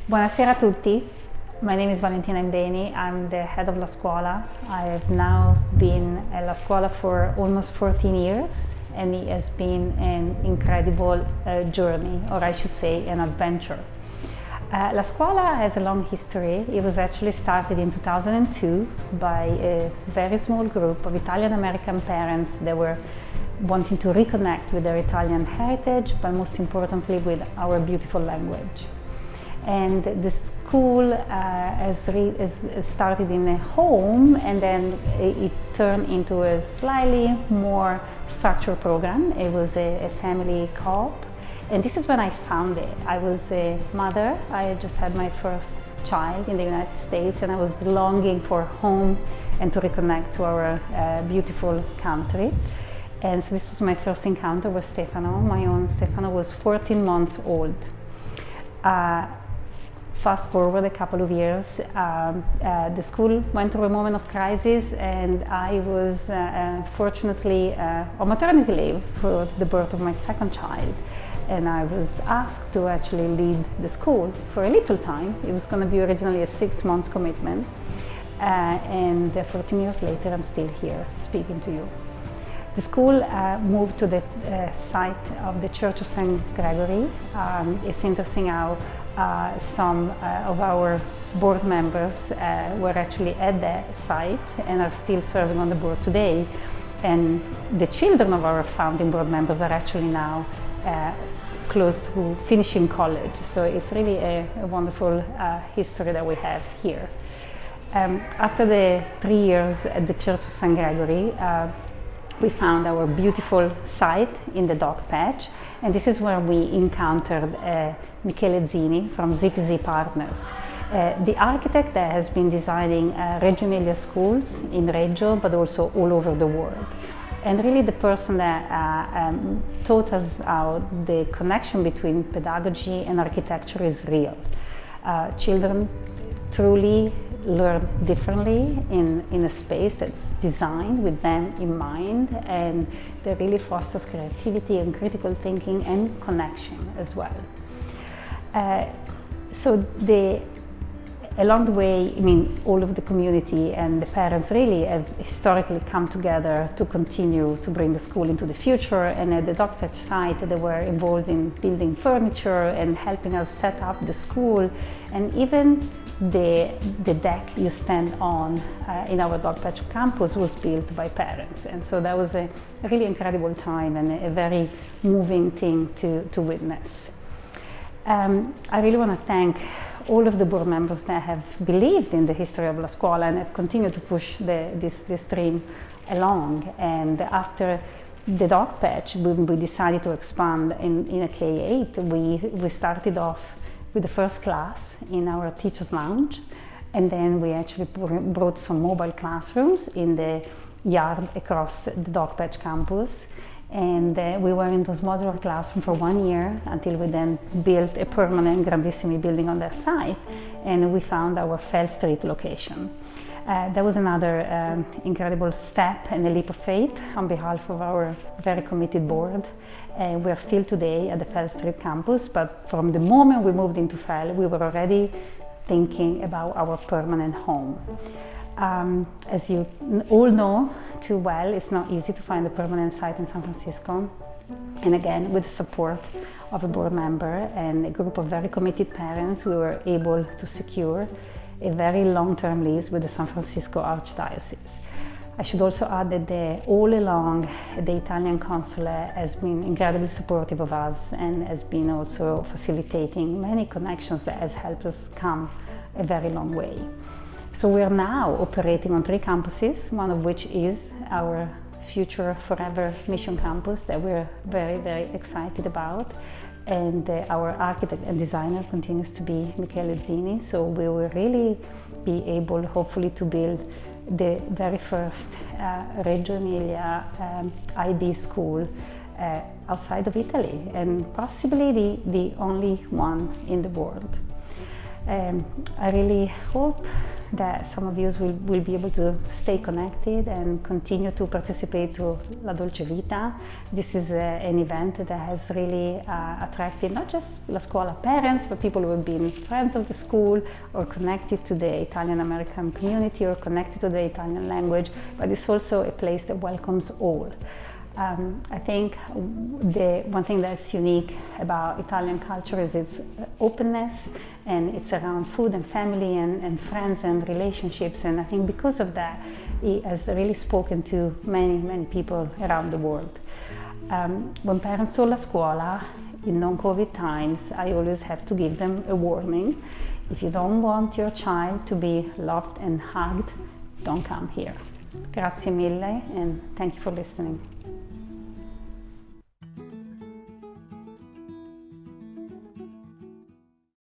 Buonasera a tutti. My name is Valentina Imbeni. I'm the head of La Scuola. I have now been at La Scuola for almost 14 years, and it has been an incredible journey, or I should say an adventure. La Scuola has a long history. It was actually started in 2002 by a very small group of Italian-American parents that were wanting to reconnect with their Italian heritage, but most importantly with our beautiful language. And the school has started in a home, and then it turned into a slightly more structured program. It was a family co-op, and this is when I found it. I was a mother. I had just had my first child in the United States, and I was longing for home and to reconnect to our beautiful country. And so this was my first encounter with Stefano. My own Stefano was 14 months old. Fast forward a couple of years, the school went through a moment of crisis, and I was fortunately on maternity leave for the birth of my second child. And I was asked to actually lead the school for a little time. It was going to be originally a 6-month commitment. And 14 years later, I'm still here speaking to you. The school moved to the site of the Church of St. Gregory. It's interesting how some of our board members were actually at the site and are still serving on the board today. And the children of our founding board members are actually now close to finishing college. So it's really a wonderful history that we have here. After the 3 years at the Church of St. Gregory, we found our beautiful site in the dog patch, and this is where we encountered Michele Zini from ZPZ Partners, the architect that has been designing Reggio Emilia schools in Reggio, but also all over the world. And really the person that taught us how the connection between pedagogy and architecture is real. Children truly learn differently in a space that's designed with them in mind, and that really fosters creativity and critical thinking and connection as well. Along the way, I mean, all of the community and the parents really have historically come together to continue to bring the school into the future. And at the dog patch site, they were involved in building furniture and helping us set up the school, and even the deck you stand on in our dog patch campus was built by parents. And so that was a really incredible time and a very moving thing to witness. I really want to thank all of the board members that have believed in the history of La Scuola and have continued to push this dream along. And after the dog patch, we decided to expand in a K8. We started off with the first class in our teacher's lounge, and then we actually brought some mobile classrooms in the yard across the dog patch campus. And we were in those modular classrooms for 1 year until we then built a permanent Grandissimi building on their site, and we found our Fell Street location. That was another incredible step and a leap of faith on behalf of our very committed board. We are still today at the Fell Street campus, but from the moment we moved into Fell, we were already thinking about our permanent home. As you all know too well, it's not easy to find a permanent site in San Francisco. And again, with the support of a board member and a group of very committed parents, we were able to secure a very long-term lease with the San Francisco Archdiocese. I should also add that all along, the Italian consulate has been incredibly supportive of us and has been also facilitating many connections that has helped us come a very long way. So we are now operating on 3 campuses, one of which is our future forever mission campus that we're very, very excited about. And our architect and designer continues to be Michele Zini. So we will really be able, hopefully, to build the very first Reggio Emilia IB school outside of Italy, and possibly the only one in the world. I really hope that some of you will be able to stay connected and continue to participate to La Dolce Vita. This is an event that has really attracted not just La Scuola parents, but people who have been friends of the school or connected to the Italian-American community or connected to the Italian language, but it's also a place that welcomes all. I think the one thing that's unique about Italian culture is its openness, and it's around food and family and friends and relationships, and I think because of that it has really spoken to many people around the world. When parents to La Scuola in non-COVID times, I always have to give them a warning. If you don't want your child to be loved and hugged, don't come here. Grazie mille, and thank you for listening.